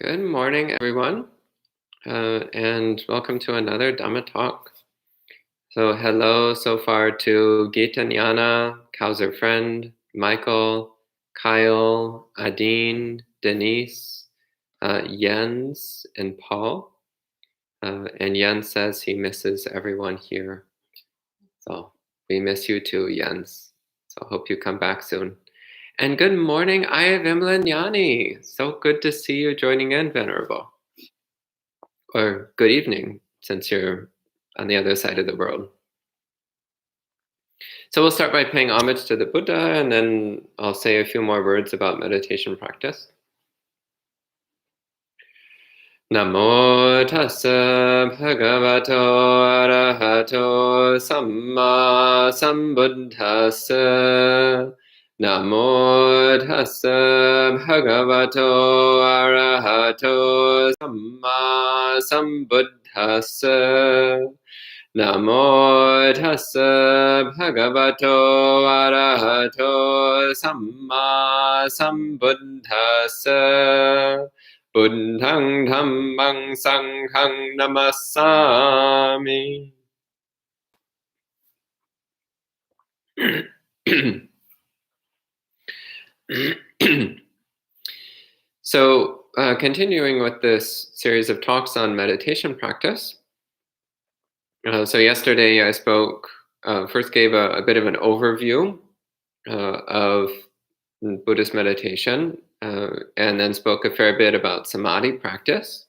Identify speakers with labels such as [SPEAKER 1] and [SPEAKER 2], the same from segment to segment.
[SPEAKER 1] Good morning, everyone, and welcome to another Dhamma talk. So hello so far to Geeta Jnana, Kauser Friend, Michael, Kyle, Adine, Denise, Jens, and Paul. And Jens says he misses everyone here. So we miss you too, Jens. So hope you come back soon. And good morning, Aya Vimlanyani. So good to see you joining in, Venerable. Or good evening, since you're on the other side of the world. So we'll start by paying homage to the Buddha, and then I'll say a few more words about meditation practice. Namo tassa bhagavato arahato samma sambuddhassa. Namo tassa bhagavato arahato samma sambuddhassa. Namo tassa bhagavato arahato samma sambuddhassa. Buddhang dhammang sanghang namassami. So, continuing with this series of talks on meditation practice. So yesterday I spoke, first gave a bit of an overview of Buddhist meditation, and then spoke a fair bit about samadhi practice,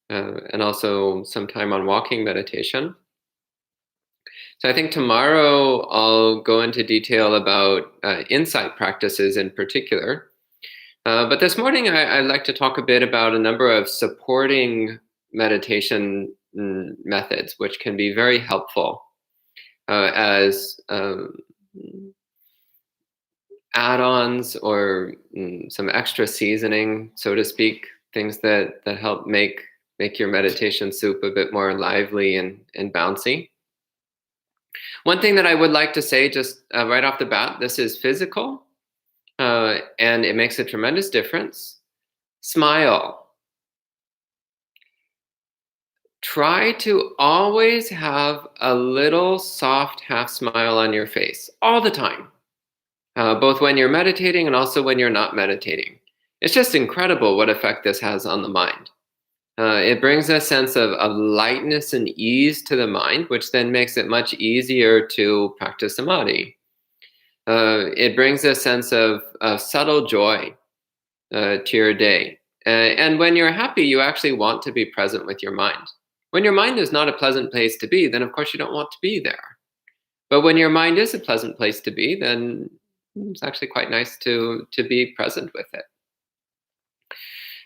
[SPEAKER 1] and also some time on walking meditation. So I think tomorrow I'll go into detail about insight practices in particular. But this morning I'd like to talk a bit about a number of supporting meditation methods, which can be very helpful as add-ons or some extra seasoning, so to speak, things that help make your meditation soup a bit more lively and bouncy. One thing that I would like to say just right off the bat, this is physical, and it makes a tremendous difference. Smile. Try to always have a little soft half smile on your face all the time, both when you're meditating and also when you're not meditating. It's just incredible what effect this has on the mind. It brings a sense of lightness and ease to the mind, which then makes it much easier to practice samadhi. It brings a sense of subtle joy to your day. And when you're happy, you actually want to be present with your mind. When your mind is not a pleasant place to be, then of course you don't want to be there. But when your mind is a pleasant place to be, then it's actually quite nice to be present with it.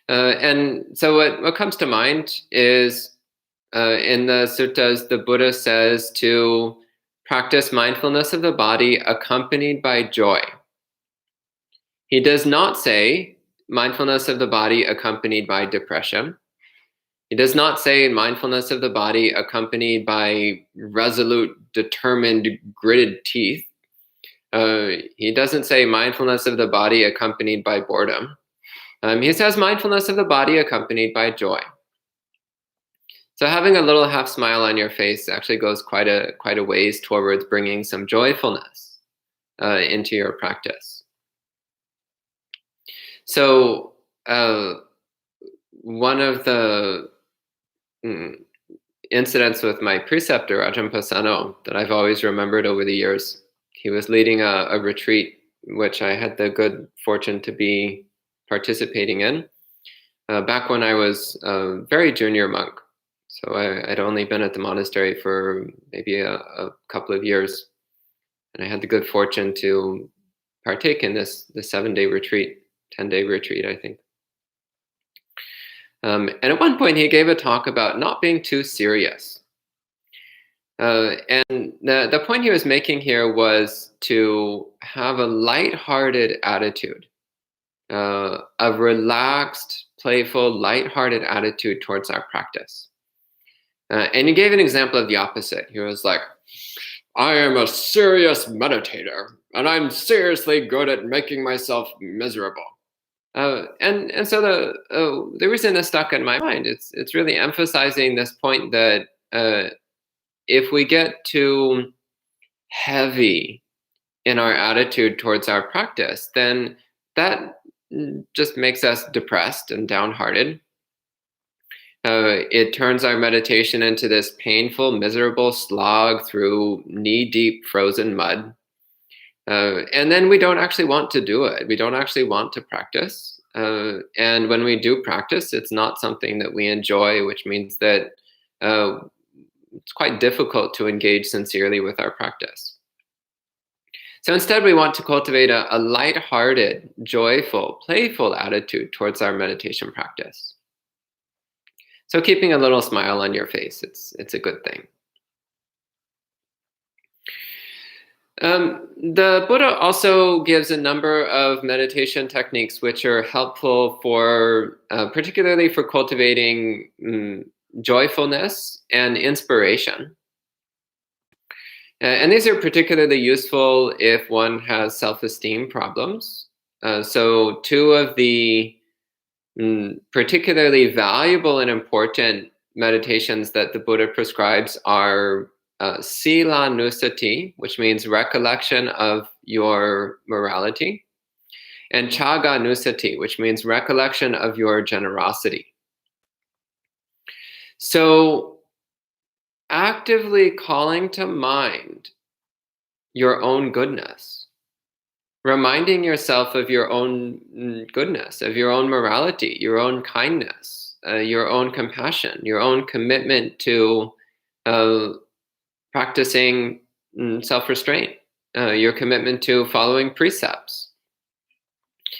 [SPEAKER 1] And so what comes to mind is in the suttas, the Buddha says to practice mindfulness of the body accompanied by joy. He does not say mindfulness of the body accompanied by depression. He does not say mindfulness of the body accompanied by resolute, determined, gritted teeth. He doesn't say mindfulness of the body accompanied by boredom. He says mindfulness of the body accompanied by joy. So having a little half smile on your face actually goes quite a ways towards bringing some joyfulness into your practice. So one of the incidents with my preceptor, Ajahn Pasano, that I've always remembered over the years, he was leading a retreat, which I had the good fortune to be participating in back when I was a very junior monk. So I'd only been at the monastery for maybe a couple of years. And I had the good fortune to partake in this 7-day retreat, 10-day retreat, I think. And at one point he gave a talk about not being too serious. And the point he was making here was to have a lighthearted attitude, a relaxed, playful, lighthearted attitude towards our practice. And he gave an example of the opposite. He was like, I am a serious meditator, and I'm seriously good at making myself miserable. And so the reason this stuck in my mind, it's really emphasizing this point that if we get too heavy in our attitude towards our practice, then that just makes us depressed and downhearted. It turns our meditation into this painful, miserable slog through knee-deep frozen mud. And then we don't actually want to do it. We don't actually want to practice. And when we do practice, it's not something that we enjoy, which means that it's quite difficult to engage sincerely with our practice. So instead, we want to cultivate a lighthearted, joyful, playful attitude towards our meditation practice. So keeping a little smile on your face, it's a good thing. The Buddha also gives a number of meditation techniques which are helpful for, particularly for cultivating joyfulness and inspiration. And these are particularly useful if one has self-esteem problems. So two of the particularly valuable and important meditations that the Buddha prescribes are Sila Nusati, which means recollection of your morality, and Chaga Nusati, which means recollection of your generosity. So actively calling to mind your own goodness, reminding yourself of your own goodness, of your own morality, your own kindness, your own compassion, your own commitment to practicing self-restraint, your commitment to following precepts.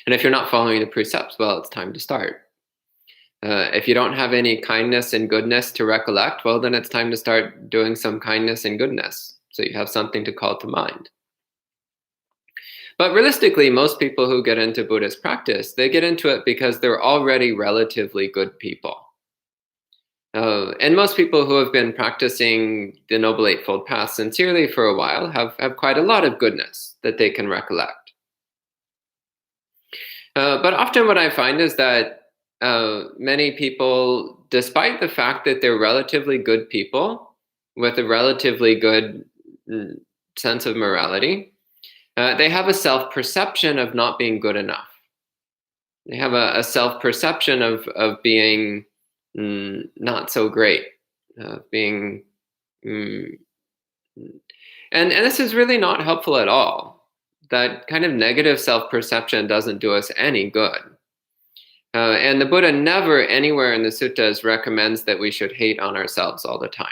[SPEAKER 1] And if you're not following the precepts, well, it's time to start. If you don't have any kindness and goodness to recollect, well, then it's time to start doing some kindness and goodness, so you have something to call to mind. But realistically, most people who get into Buddhist practice, they get into it because they're already relatively good people. And most people who have been practicing the Noble Eightfold Path sincerely for a while have quite a lot of goodness that they can recollect. But often what I find is that many people, despite the fact that they're relatively good people with a relatively good sense of morality, they have a self-perception of not being good enough. They have a self-perception of being not so great, being, and this is really not helpful at all. That kind of negative self-perception doesn't do us any good. And the Buddha never anywhere in the suttas recommends that we should hate on ourselves all the time.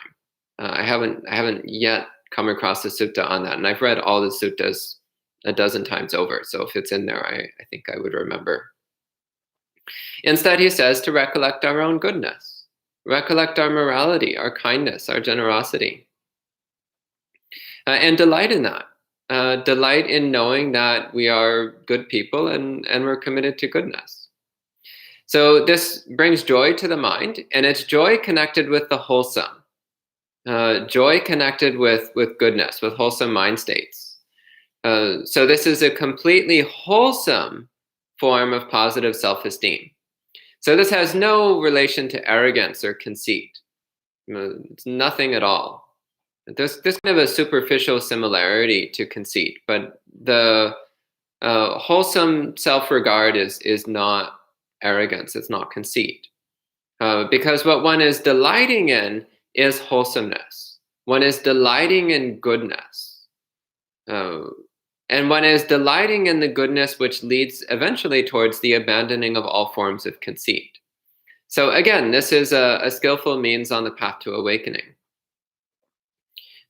[SPEAKER 1] I haven't yet come across a sutta on that, and I've read all the suttas a dozen times over. So if it's in there, I think I would remember. Instead, he says to recollect our own goodness, recollect our morality, our kindness, our generosity, and delight in that. Delight in knowing that we are good people and we're committed to goodness. So this brings joy to the mind, and it's joy connected with the wholesome, joy connected with goodness, with wholesome mind states. So this is a completely wholesome form of positive self-esteem. So this has no relation to arrogance or conceit. It's nothing at all. There's kind of a superficial similarity to conceit, but the wholesome self-regard is not arrogance, it's not conceit. Because what one is delighting in is wholesomeness. One is delighting in goodness. And one is delighting in the goodness which leads eventually towards the abandoning of all forms of conceit. So again, this is a skillful means on the path to awakening.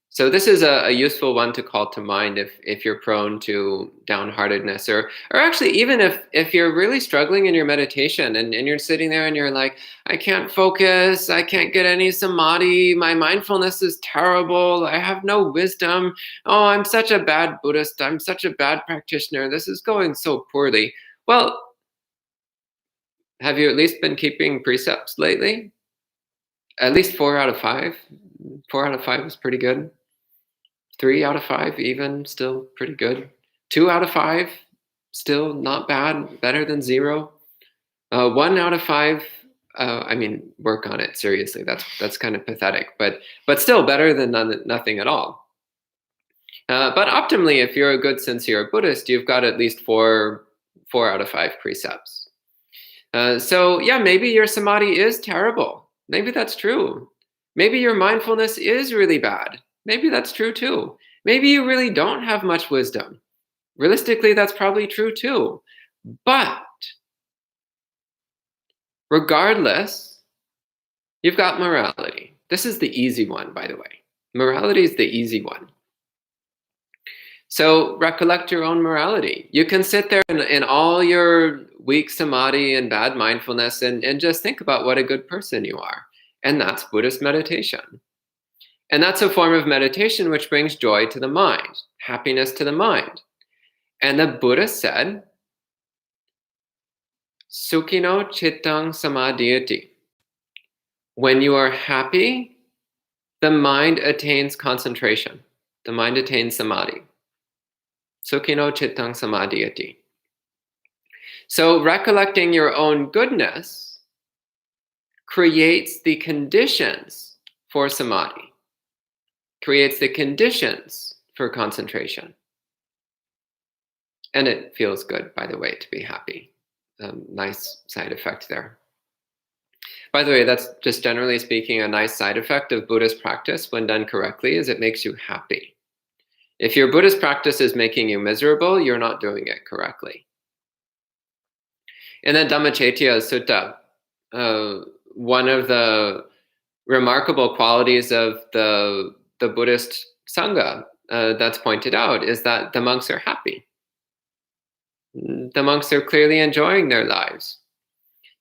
[SPEAKER 1] So this is a useful one to call to mind if you're prone to downheartedness, or actually even if you're really struggling in your meditation and you're sitting there and you're like, I can't focus, I can't get any samadhi, my mindfulness is terrible, I have no wisdom, oh, I'm such a bad Buddhist, I'm such a bad practitioner, this is going so poorly. Well, have you at least been keeping precepts lately? At least 4 out of 5. 4 out of 5 is pretty good. 3 out of 5 even, still pretty good. 2 out of 5, still not bad, better than 0. 1 out of 5. Work on it seriously. That's kind of pathetic, but still better than nothing at all. But optimally, if you're a good sincere Buddhist, you've got at least 4 out of 5 precepts. So yeah, maybe your samadhi is terrible. Maybe that's true. Maybe your mindfulness is really bad. Maybe that's true too. Maybe you really don't have much wisdom. Realistically, that's probably true too. But regardless, you've got morality. This is the easy one, by the way. Morality is the easy one. So recollect your own morality. You can sit there in all your weak samadhi and bad mindfulness and just think about what a good person you are. And that's Buddhist meditation. And that's a form of meditation which brings joy to the mind, happiness to the mind. And the Buddha said, Sukhino chittang samadhiyati. When you are happy, the mind attains concentration. The mind attains samadhi. Sukhino chittang samadhiyati. So recollecting your own goodness creates the conditions for samadhi, creates the conditions for concentration. And it feels good, by the way, to be happy. Nice side effect there. By the way, that's just generally speaking a nice side effect of Buddhist practice when done correctly is it makes you happy. If your Buddhist practice is making you miserable, you're not doing it correctly. In the Dhammacettiya Sutta, one of the remarkable qualities of the Buddhist Sangha that's pointed out is that the monks are happy. The monks are clearly enjoying their lives.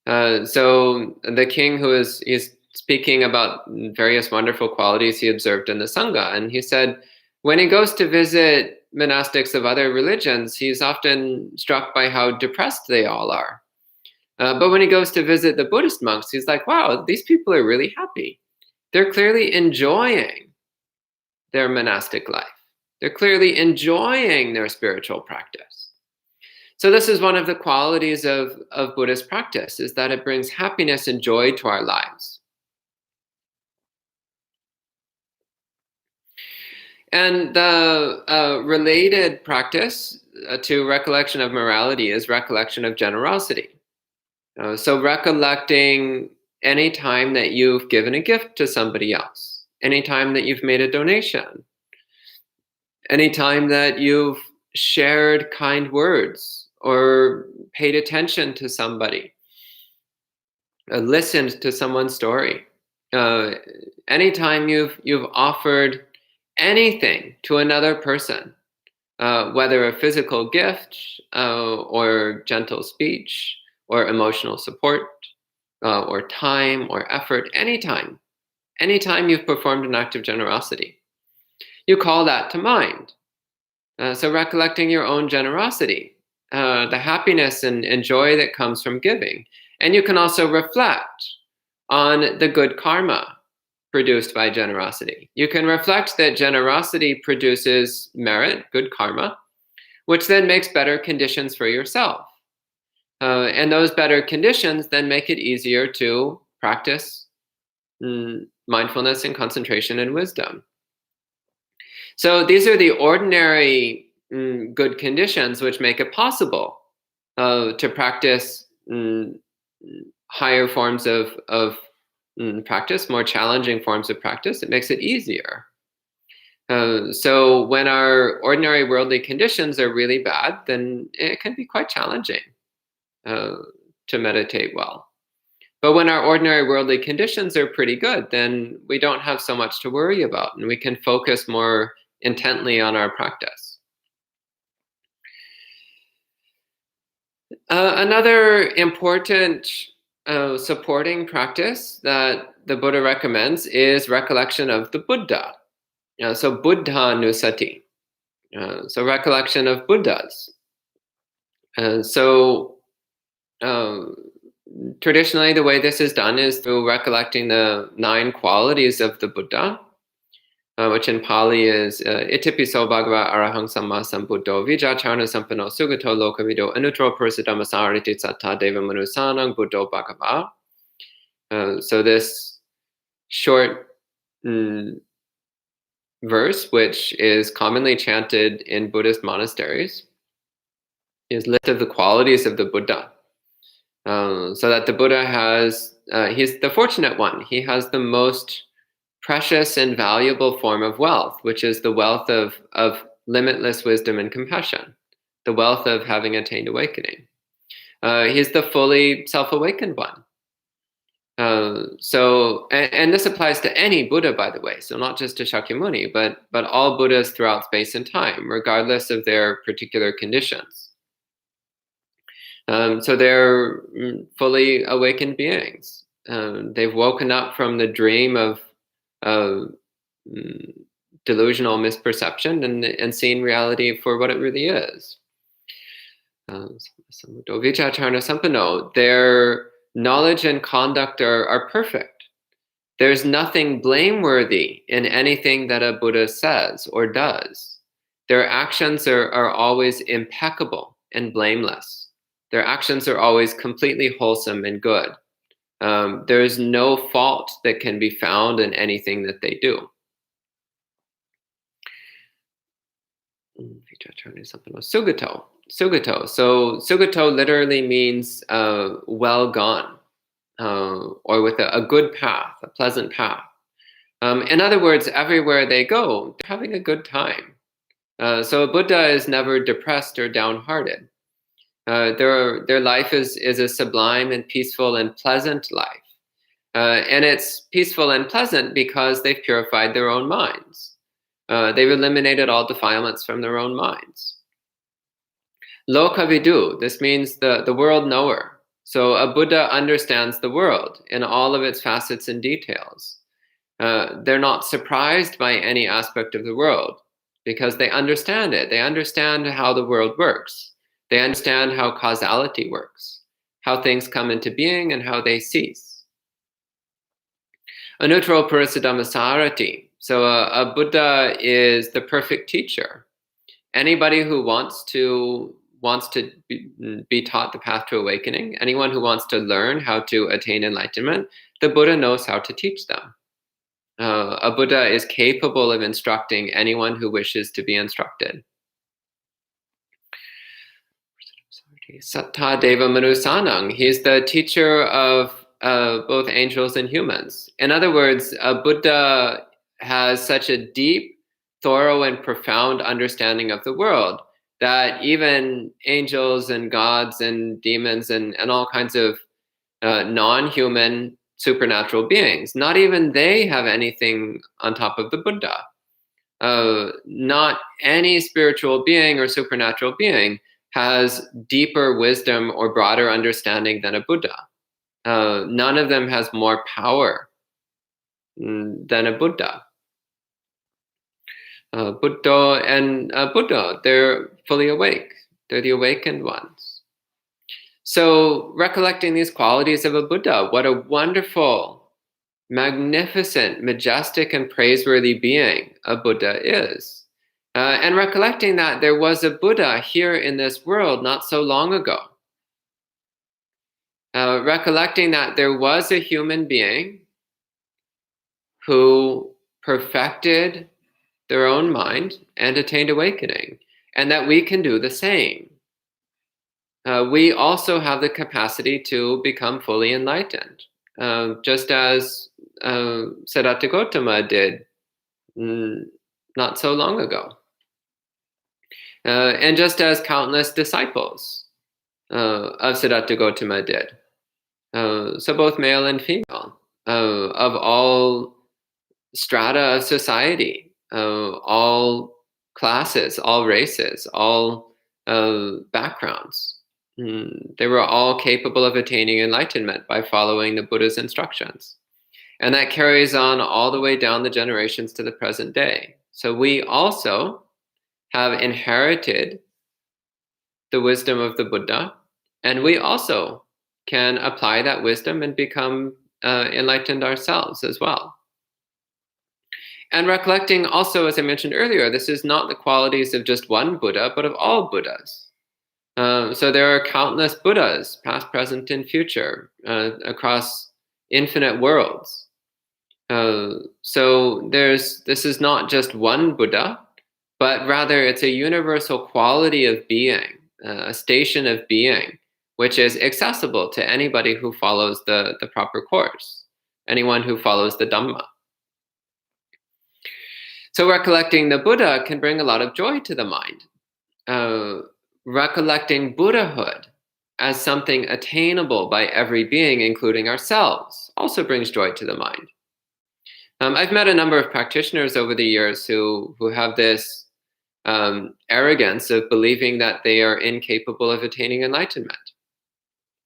[SPEAKER 1] So the king he's speaking about various wonderful qualities he observed in the Sangha, and he said, when he goes to visit monastics of other religions, he's often struck by how depressed they all are. But when he goes to visit the Buddhist monks, he's like, wow, these people are really happy. They're clearly enjoying their monastic life. They're clearly enjoying their spiritual practice. So this is one of the qualities of Buddhist practice, is that it brings happiness and joy to our lives. And the related practice to recollection of morality is recollection of generosity. So recollecting any time that you've given a gift to somebody else, any time that you've made a donation, any time that you've shared kind words or paid attention to somebody, listened to someone's story, anytime you've offered anything to another person, whether a physical gift or gentle speech or emotional support or time or effort, anytime you've performed an act of generosity, you call that to mind. So recollecting your own generosity, the happiness and joy that comes from giving. And you can also reflect on the good karma produced by generosity. You can reflect that generosity produces merit, good karma, which then makes better conditions for yourself. And those better conditions then make it easier to practice mindfulness and concentration and wisdom. So these are the ordinary good conditions which make it possible to practice higher forms of practice, more challenging forms of practice. It makes it easier. So when our ordinary worldly conditions are really bad, then it can be quite challenging to meditate well. But when our ordinary worldly conditions are pretty good, then we don't have so much to worry about, and we can focus more intently on our practice. Another important supporting practice that the Buddha recommends is recollection of the Buddha. So Buddha Nusati. So recollection of Buddhas. Traditionally, the way this is done is through recollecting the 9 qualities of the Buddha. which in Pali is Itipiso Bhagava Arahang Samma Sambuddho Vijacharna Sampanno Sugato Lokavido Anutro Pursidhamma Sariti Satta Deva Manusanang Buddho Bhagava. So this short verse, which is commonly chanted in Buddhist monasteries, is list of the qualities of the Buddha. So that the Buddha has, he's the fortunate one. He has the most precious and valuable form of wealth, which is the wealth of limitless wisdom and compassion, the wealth of having attained awakening. He's the fully self-awakened one. And this applies to any Buddha, by the way, so not just to Shakyamuni, but all Buddhas throughout space and time, regardless of their particular conditions. So they're fully awakened beings. They've woken up from the dream of delusional misperception and seen reality for what it really is. Their knowledge and conduct are perfect. There's nothing blameworthy in anything that a Buddha says or does. Their actions are always impeccable and blameless. Their actions are always completely wholesome and good. There is no fault that can be found in anything that they do. Sugato. So sugato literally means well gone, or with a good path, a pleasant path. In other words, everywhere they go, they're having a good time. So a Buddha is never depressed or downhearted. Their life is a sublime and peaceful and pleasant life. And it's peaceful and pleasant because they've purified their own minds. They've eliminated all defilements from their own minds. Lokavidu, this means the world knower. So a Buddha understands the world in all of its facets and details. They're not surprised by any aspect of the world because they understand it. They understand how the world works. They understand how causality works, how things come into being and how they cease. Anutro Purasiddhamma Sarati. So a Buddha is the perfect teacher. Anybody who wants to be taught the path to awakening, anyone who wants to learn how to attain enlightenment, the Buddha knows how to teach them. A Buddha is capable of instructing anyone who wishes to be instructed. Satta Deva Manusanang. He's the teacher of both angels and humans. In other words, a Buddha has such a deep, thorough, and profound understanding of the world that even angels and gods and demons and all kinds of non-human supernatural beings, not even they have anything on top of the Buddha. Not any spiritual being or supernatural being has deeper wisdom or broader understanding than a Buddha. None of them has more power than a Buddha. Buddha and Buddha, they're fully awake. They're the awakened ones. So recollecting these qualities of a Buddha, what a wonderful, magnificent, majestic, and praiseworthy being a Buddha is. And recollecting that there was a Buddha here in this world not so long ago. Recollecting that there was a human being who perfected their own mind and attained awakening, and that we can do the same. We also have the capacity to become fully enlightened, just as Siddhartha Gautama did not so long ago. And just as countless disciples of Siddhartha Gautama did. So both male and female, of all strata of society, all classes, all races, all backgrounds. They were all capable of attaining enlightenment by following the Buddha's instructions. And that carries on all the way down the generations to the present day. So we also have inherited the wisdom of the Buddha, and we also can apply that wisdom and become enlightened ourselves as well. And recollecting also, as I mentioned earlier, this is not the qualities of just one Buddha, but of all Buddhas. So there are countless Buddhas, past, present, and future, across infinite worlds. So this is not just one Buddha, but rather it's a universal quality of being, a station of being, which is accessible to anybody who follows the proper course, anyone who follows the Dhamma. So recollecting the Buddha can bring a lot of joy to the mind. Recollecting Buddhahood as something attainable by every being, including ourselves, also brings joy to the mind. I've met a number of practitioners over the years who have this arrogance of believing that they are incapable of attaining enlightenment.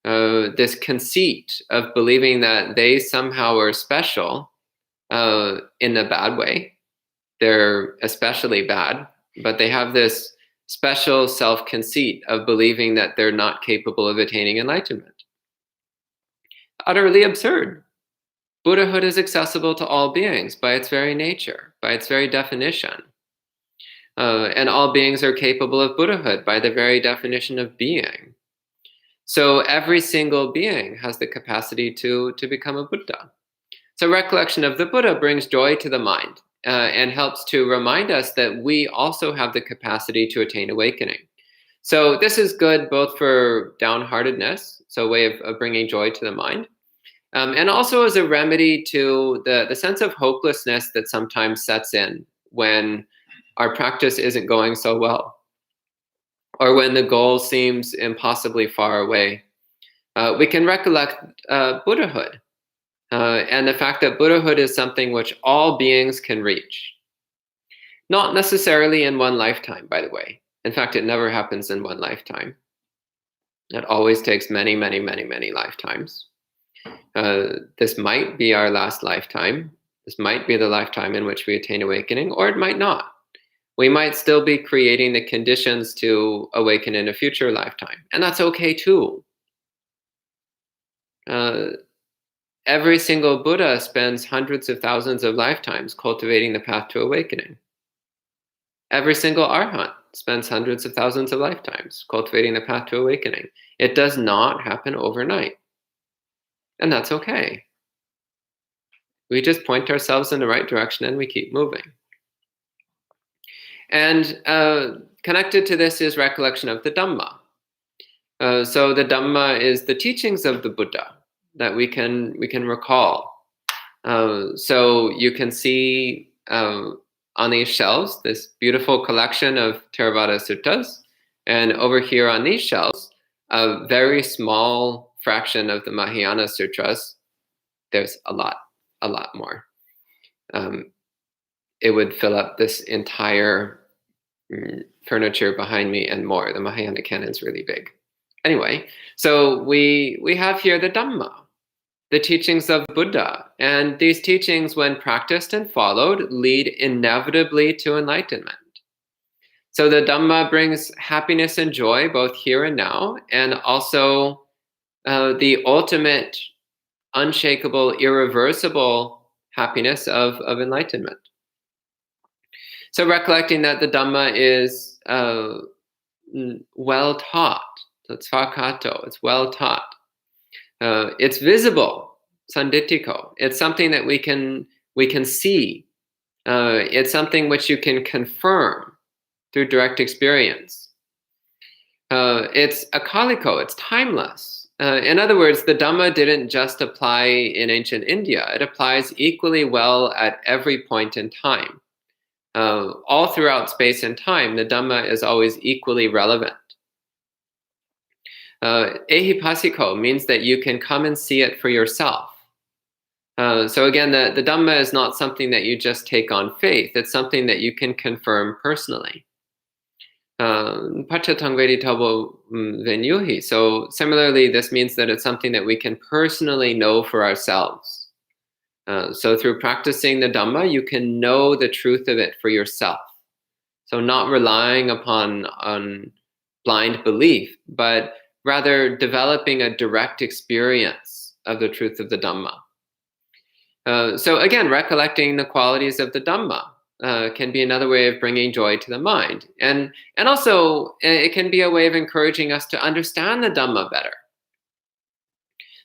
[SPEAKER 1] This conceit of believing that they somehow are special in a bad way. They're especially bad, but they have this special self-conceit of believing that they're not capable of attaining enlightenment. Utterly absurd. Buddhahood is accessible to all beings by its very nature, by its very definition. And all beings are capable of Buddhahood by the very definition of being. So every single being has the capacity to become a Buddha. So recollection of the Buddha brings joy to the mind and helps to remind us that we also have the capacity to attain awakening. So this is good both for downheartedness, so a way of bringing joy to the mind, and also as a remedy to the sense of hopelessness that sometimes sets in when our practice isn't going so well, or when the goal seems impossibly far away. We can recollect Buddhahood, and the fact that Buddhahood is something which all beings can reach. Not necessarily in one lifetime, by the way. In fact, it never happens in one lifetime. It always takes many, many, many, many lifetimes. This might be our last lifetime. This might be the lifetime in which we attain awakening, or it might not. We might still be creating the conditions to awaken in a future lifetime, and that's okay too. Every single Buddha spends hundreds of thousands of lifetimes cultivating the path to awakening. Every single Arhat spends hundreds of thousands of lifetimes cultivating the path to awakening. It does not happen overnight. And that's okay. We just point ourselves in the right direction and we keep moving. And connected to this is recollection of the Dhamma. So the Dhamma is the teachings of the Buddha that we can recall. So you can see on these shelves this beautiful collection of Theravada suttas, and over here on these shelves, a very small fraction of the Mahayana sutras. There's a lot more. It would fill up this entire furniture behind me and more. The Mahayana canon is really big. Anyway, so we have here the Dhamma, the teachings of Buddha, and these teachings, when practiced and followed, lead inevitably to enlightenment. So the Dhamma brings happiness and joy both here and now, and also the ultimate, unshakable, irreversible happiness of enlightenment. So recollecting that the Dhamma is well taught, that's svakato, it's well taught. It's visible, sanditiko. It's something that we can see. It's something which you can confirm through direct experience. It's akaliko, it's timeless. In other words, the Dhamma didn't just apply in ancient India. It applies equally well at every point in time. All throughout space and time, the Dhamma is always equally relevant. Ehipasiko means that you can come and see it for yourself. So again, the Dhamma is not something that you just take on faith. It's something that you can confirm personally. Pachatangvedi tabo venyuhi. So similarly, this means that it's something that we can personally know for ourselves. So through practicing the Dhamma, you can know the truth of it for yourself. So not relying on blind belief, but rather developing a direct experience of the truth of the Dhamma. So again, recollecting the qualities of the Dhamma can be another way of bringing joy to the mind. And also, it can be a way of encouraging us to understand the Dhamma better.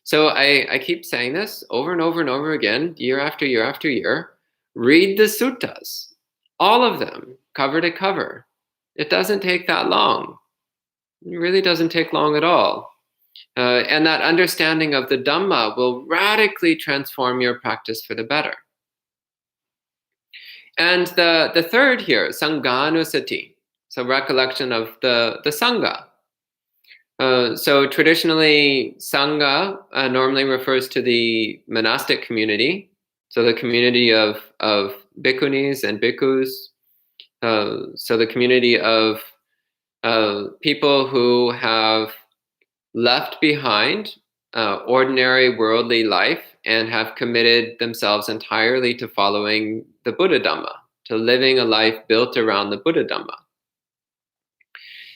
[SPEAKER 1] So I keep saying this over and over and over again, year after year after year. Read the suttas, all of them, cover to cover. It doesn't take that long. It really doesn't take long at all. And that understanding of the Dhamma will radically transform your practice for the better. And the third here, Sanghanusati, so recollection of the Sangha. So traditionally, Sangha normally refers to the monastic community, so the community of bhikkhunis and bhikkhus, so the community of people who have left behind ordinary worldly life and have committed themselves entirely to following the Buddha Dhamma, to living a life built around the Buddha Dhamma.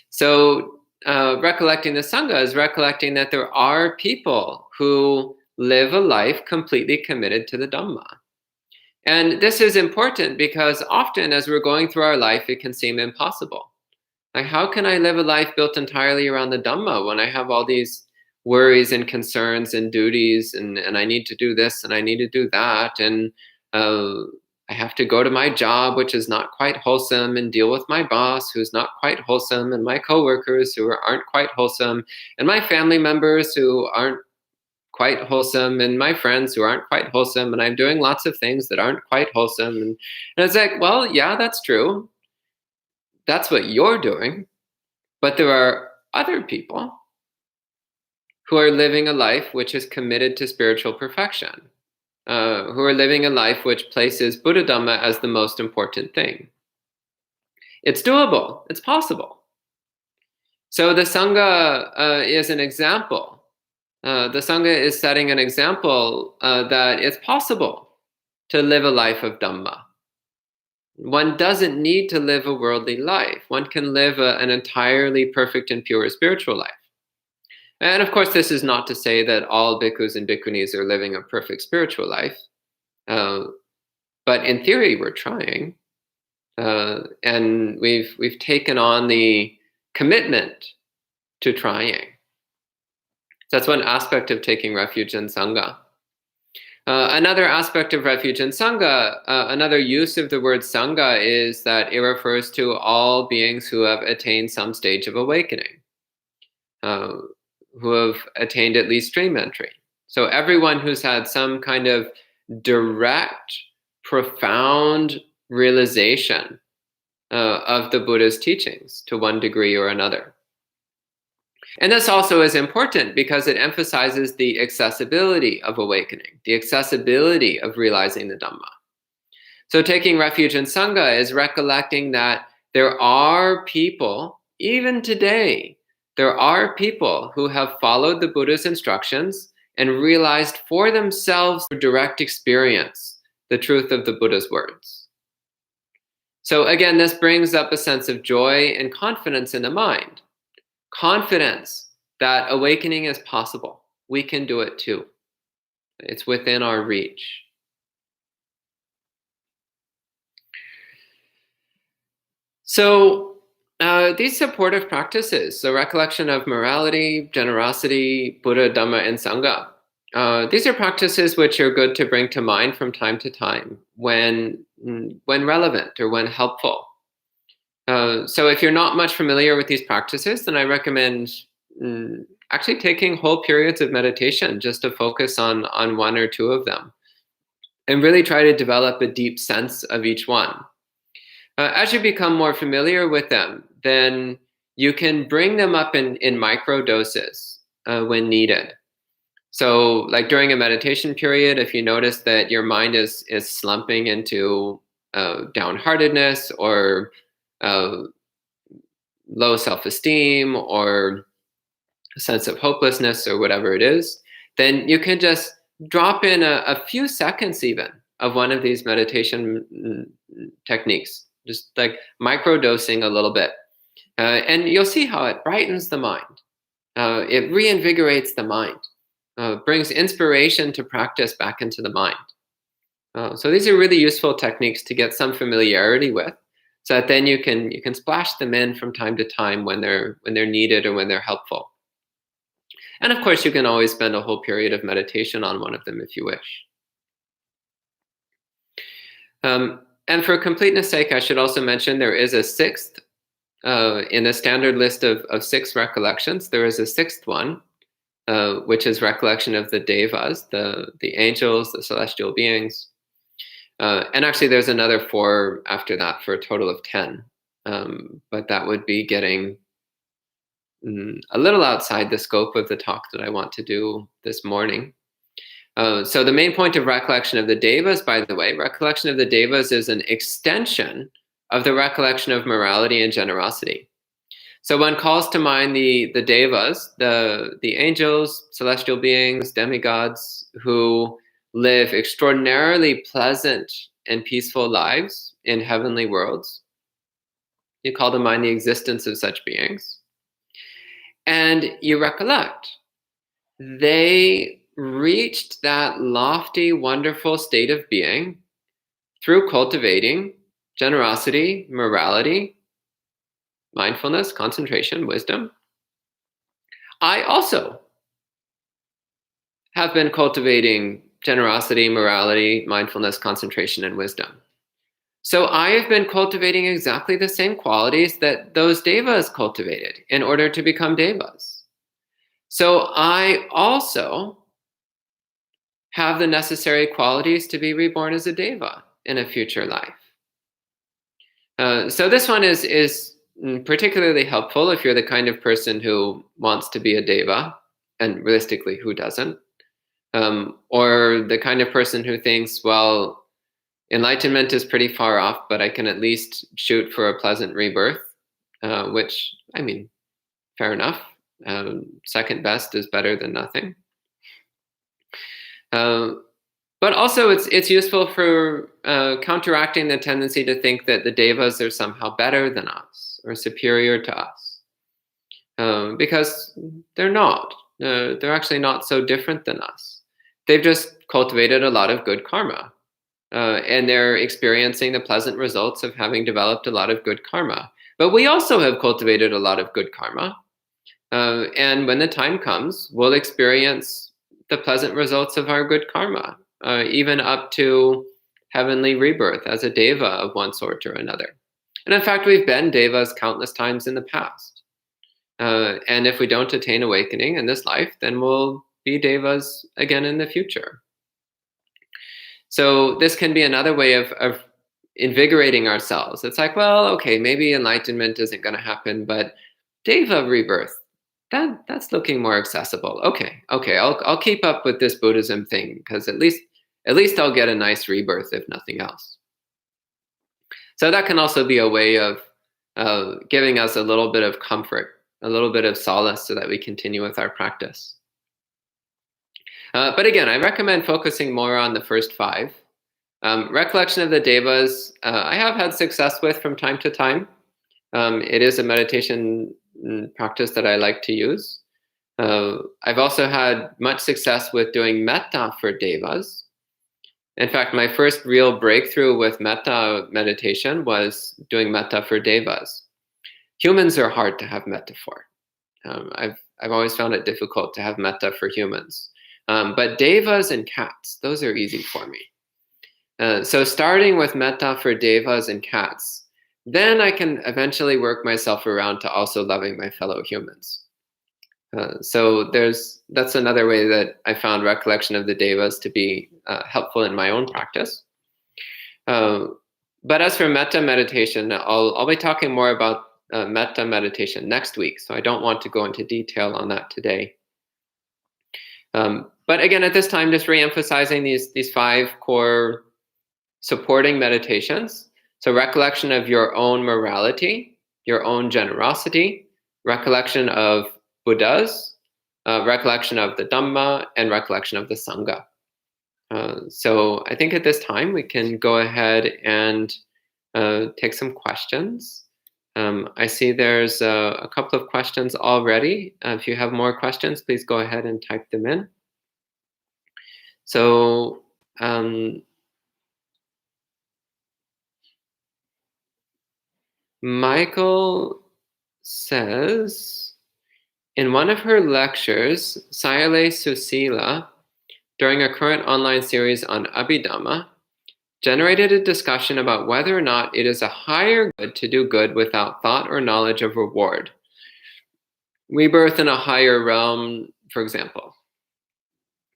[SPEAKER 1] So recollecting the Sangha is recollecting that there are people who live a life completely committed to the Dhamma. And this is important because often as we're going through our life, it can seem impossible. Like, how can I live a life built entirely around the Dhamma when I have all these worries and concerns and duties, and I need to do this and I need to do that, and I have to go to my job, which is not quite wholesome, and deal with my boss, who's not quite wholesome, and my coworkers who aren't quite wholesome, and my family members who aren't quite wholesome, and my friends who aren't quite wholesome, and I'm doing lots of things that aren't quite wholesome. And it's like, well, yeah, that's true. That's what you're doing. But there are other people who are living a life which is committed to spiritual perfection, who are living a life which places Buddha Dhamma as the most important thing. It's doable. It's possible. So the Sangha is an example. The Sangha is setting an example that it's possible to live a life of Dhamma. One doesn't need to live a worldly life. One can live an entirely perfect and pure spiritual life. And of course, this is not to say that all bhikkhus and bhikkhunis are living a perfect spiritual life. But in theory, we're trying. And we've taken on the commitment to trying. That's one aspect of taking refuge in Sangha. Another aspect of refuge in Sangha, another use of the word Sangha is that it refers to all beings who have attained some stage of awakening, who have attained at least stream entry. So everyone who's had some kind of direct, profound realization of the Buddha's teachings to one degree or another. And this also is important because it emphasizes the accessibility of awakening, the accessibility of realizing the Dhamma. So taking refuge in Sangha is recollecting that there are people, even today, there are people who have followed the Buddha's instructions and realized for themselves through direct experience the truth of the Buddha's words. So again, this brings up a sense of joy and confidence in the mind. Confidence that awakening is possible. We can do it too. It's within our reach. So these supportive practices, the recollection of morality, generosity, Buddha, Dhamma, and Sangha, these are practices which are good to bring to mind from time to time when relevant or when helpful. So if you're not much familiar with these practices, then I recommend actually taking whole periods of meditation just to focus on one or two of them and really try to develop a deep sense of each one. As you become more familiar with them, then you can bring them up in micro doses when needed. So like during a meditation period, if you notice that your mind is slumping into downheartedness or low self-esteem or a sense of hopelessness or whatever it is, then you can just drop in a few seconds even of one of these meditation techniques, just like microdosing a little bit. And you'll see how it brightens the mind. It reinvigorates the mind, brings inspiration to practice back into the mind. So these are really useful techniques to get some familiarity with, so that then you can splash them in from time to time when they're needed or when they're helpful. And of course, you can always spend a whole period of meditation on one of them if you wish. And for completeness sake, I should also mention there is a sixth, in the standard list of 6 recollections, there is a sixth one, which is recollection of the devas, the angels, the celestial beings. And actually, there's another 4 after that for a total of 10. But that would be getting a little outside the scope of the talk that I want to do this morning. So the main point of recollection of the devas, by the way, recollection of the devas is an extension of the recollection of morality and generosity. So one calls to mind the devas, the angels, celestial beings, demigods, who live extraordinarily pleasant and peaceful lives in heavenly worlds. You call to mind the existence of such beings. And you recollect, they reached that lofty, wonderful state of being through cultivating generosity, morality, mindfulness, concentration, wisdom. I also have been cultivating generosity, morality, mindfulness, concentration, and wisdom. So I have been cultivating exactly the same qualities that those devas cultivated in order to become devas. So I also have the necessary qualities to be reborn as a deva in a future life. So this one is particularly helpful if you're the kind of person who wants to be a deva, and realistically, who doesn't? Or the kind of person who thinks, well, enlightenment is pretty far off, but I can at least shoot for a pleasant rebirth, which, I mean, fair enough. Second best is better than nothing. But also it's useful for counteracting the tendency to think that the devas are somehow better than us or superior to us. Because they're not. They're actually not so different than us. They've just cultivated a lot of good karma. And they're experiencing the pleasant results of having developed a lot of good karma. But we also have cultivated a lot of good karma. And when the time comes, we'll experience the pleasant results of our good karma, even up to heavenly rebirth as a deva of one sort or another. And in fact, we've been devas countless times in the past. And if we don't attain awakening in this life, then we'll be devas again in the future. So this can be another way of invigorating ourselves. It's like, well, okay, maybe enlightenment isn't going to happen, but deva rebirth, that's looking more accessible. Okay, I'll keep up with this Buddhism thing, because at least I'll get a nice rebirth, if nothing else. So that can also be a way of giving us a little bit of comfort, a little bit of solace, so that we continue with our practice. But again, I recommend focusing more on the first 5. Recollection of the devas, I have had success with from time to time. It is a meditation practice that I like to use. I've also had much success with doing metta for devas. In fact, my first real breakthrough with metta meditation was doing metta for devas. Humans are hard to have metta for. I've always found it difficult to have metta for humans. But devas and cats, those are easy for me. So starting with metta for devas and cats, then I can eventually work myself around to also loving my fellow humans. So that's another way that I found recollection of the devas to be helpful in my own practice. But as for metta meditation, I'll be talking more about metta meditation next week, so I don't want to go into detail on that today. But again, at this time, just re-emphasizing these 5 core supporting meditations. So recollection of your own morality, your own generosity, recollection of Buddhas, recollection of the Dhamma, and recollection of the Sangha. So I think at this time we can go ahead and take some questions. I see there's a couple of questions already. If you have more questions, please go ahead and type them in. So Michael says, in one of her lectures, Sayale Susila, during a current online series on Abhidhamma, generated a discussion about whether or not it is a higher good to do good without thought or knowledge of reward. Rebirth in a higher realm, for example.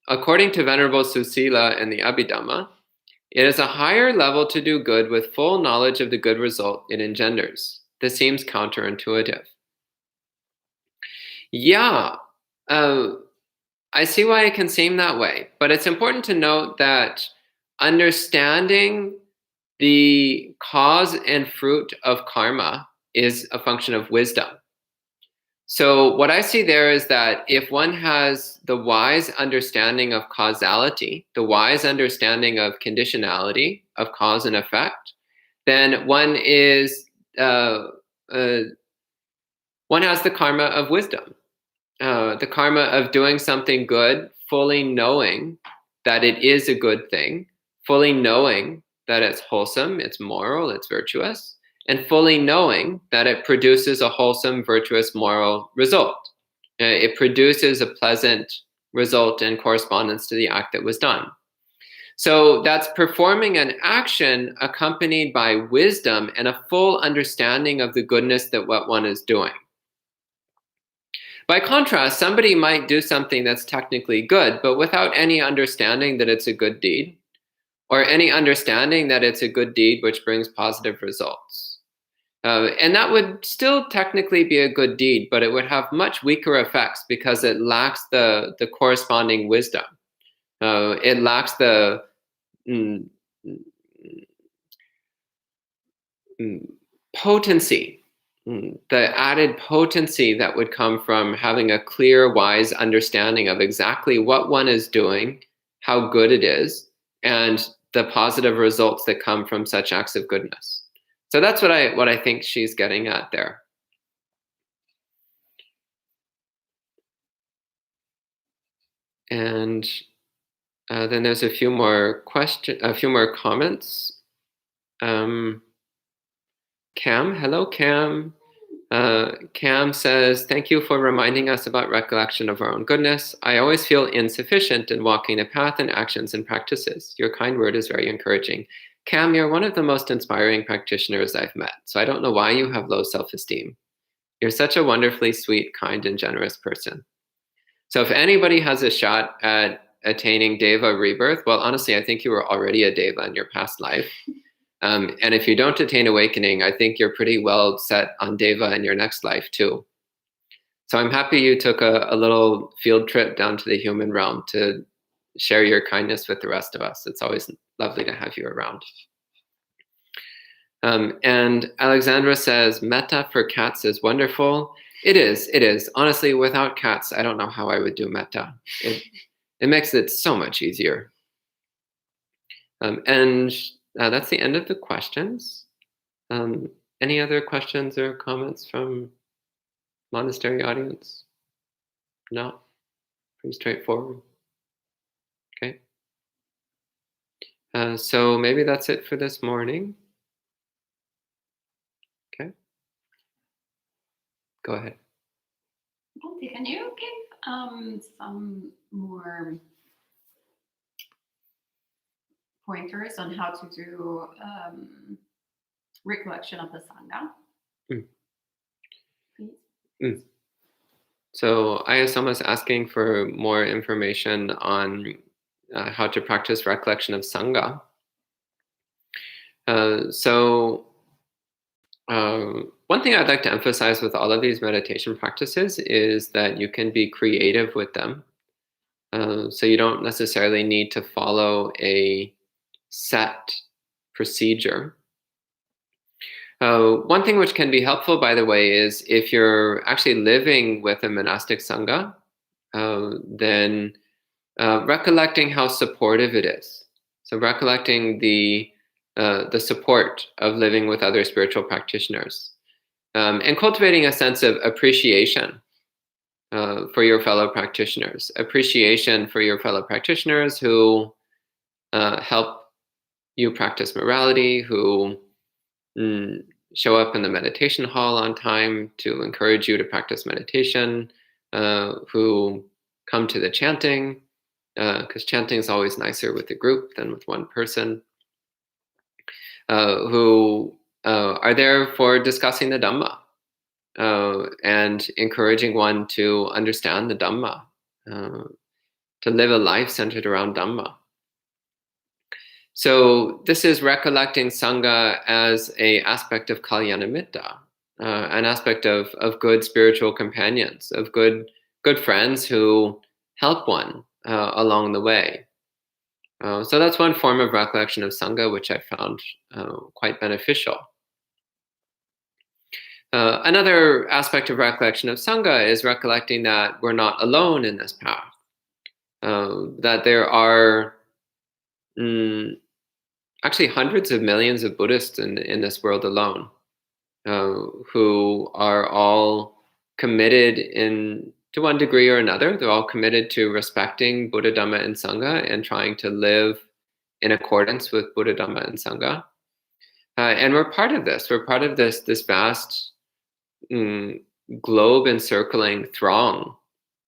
[SPEAKER 1] According to Venerable Susila and the Abhidhamma, it is a higher level to do good with full knowledge of the good result it engenders. This seems counterintuitive. Yeah, I see why it can seem that way, but it's important to note that understanding the cause and fruit of karma is a function of wisdom. So what I see there is that if one has the wise understanding of causality, the wise understanding of conditionality, of cause and effect, then one has the karma of wisdom, the karma of doing something good, fully knowing that it is a good thing, fully knowing that it's wholesome, it's moral, it's virtuous, and fully knowing that it produces a wholesome, virtuous, moral result. It produces a pleasant result in correspondence to the act that was done. So that's performing an action accompanied by wisdom and a full understanding of the goodness that what one is doing. By contrast, somebody might do something that's technically good, but without any understanding that it's a good deed, or any understanding that it's a good deed which brings positive results. And that would still technically be a good deed, but it would have much weaker effects because it lacks the corresponding wisdom. It lacks the potency, the added potency that would come from having a clear, wise understanding of exactly what one is doing, how good it is, and the positive results that come from such acts of goodness. So that's what I think she's getting at there. And then there's a few more comments. Cam, hello Cam. Cam says, thank you for reminding us about recollection of our own goodness. I always feel insufficient in walking the path in actions and practices. Your kind word is very encouraging. Cam, you're one of the most inspiring practitioners I've met, so I don't know why you have low self-esteem. You're such a wonderfully sweet, kind, and generous person. So if anybody has a shot at attaining Deva rebirth, well, honestly, I think you were already a Deva in your past life. And if you don't attain awakening, I think you're pretty well set on Deva in your next life too. So I'm happy you took a little field trip down to the human realm to share your kindness with the rest of us. It's always lovely to have you around. And Alexandra says, metta for cats is wonderful. It is. Honestly, without cats, I don't know how I would do metta. It makes it so much easier. And that's the end of the questions. Any other questions or comments from monastery audience? No? Pretty straightforward. Okay. So maybe that's it for this morning. Okay. Go ahead.
[SPEAKER 2] Bhante, can you give some more pointers on how to do recollection of the Sangha? Please.
[SPEAKER 1] So Ayasama is asking for more information on how to practice recollection of Sangha. One thing I'd like to emphasize with all of these meditation practices is that you can be creative with them. So you don't necessarily need to follow a set procedure. One thing which can be helpful, by the way, is if you're actually living with a monastic sangha, then recollecting how supportive it is. So recollecting the support of living with other spiritual practitioners, and cultivating a sense of appreciation for your fellow practitioners. Appreciation for your fellow practitioners who help you practice morality, who show up in the meditation hall on time to encourage you to practice meditation, who come to the chanting, because chanting is always nicer with a group than with one person, who are there for discussing the Dhamma and encouraging one to understand the Dhamma, to live a life centered around Dhamma. So this is recollecting Sangha as an aspect of Kalyanamitta, an aspect of good spiritual companions, of good friends who help one along the way. So that's one form of recollection of Sangha, which I found quite beneficial. Another aspect of recollection of Sangha is recollecting that we're not alone in this path, that there are actually hundreds of millions of Buddhists in this world alone, who are all committed to one degree or another. They're all committed to respecting Buddha, Dhamma, and Sangha and trying to live in accordance with Buddha, Dhamma, and Sangha. And we're part of this. We're part of this vast globe encircling throng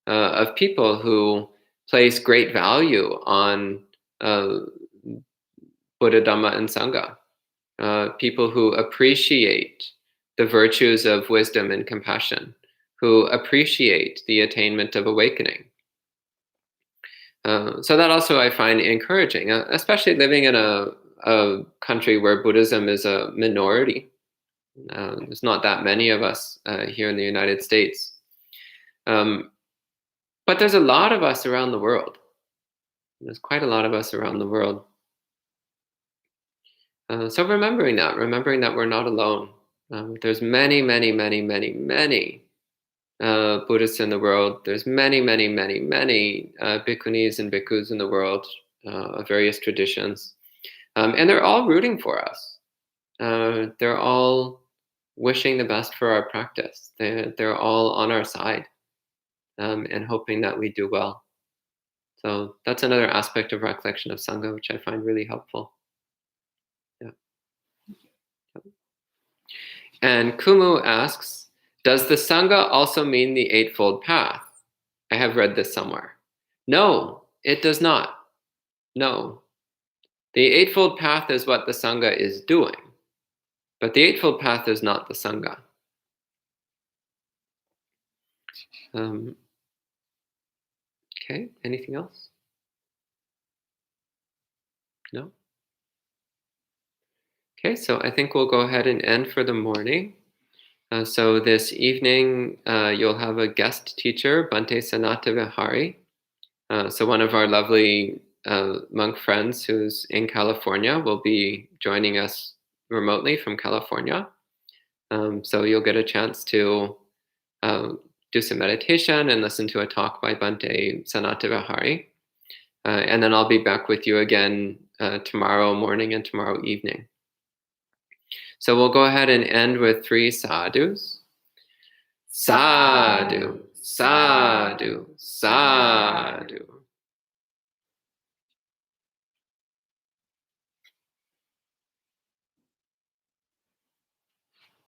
[SPEAKER 1] of people who place great value on Buddha, Dhamma, and Sangha. People who appreciate the virtues of wisdom and compassion, who appreciate the attainment of awakening. So that also I find encouraging, especially living in a country where Buddhism is a minority. There's not that many of us here in the United States. But there's a lot of us around the world. There's quite a lot of us around the world. So remembering that we're not alone. There's many, many, many, many, many Buddhists in the world. There's many, many, many, many bhikkhunis and bhikkhus in the world of various traditions. And they're all rooting for us. They're all wishing the best for our practice. They're all on our side and hoping that we do well. So that's another aspect of recollection of Sangha, which I find really helpful. And Kumu asks, does the Sangha also mean the Eightfold Path? I have read this somewhere. No, it does not. No. The Eightfold Path is what the Sangha is doing, but the Eightfold Path is not the Sangha. Okay, anything else? No? Okay, so I think we'll go ahead and end for the morning. So this evening, you'll have a guest teacher, Bhante Suddhaso. So one of our lovely monk friends who's in California will be joining us remotely from California. So you'll get a chance to do some meditation and listen to a talk by Bhante Suddhaso. And then I'll be back with you again tomorrow morning and tomorrow evening. So we'll go ahead and end with 3 sadhus. Sadhu, sadhu, sadhu.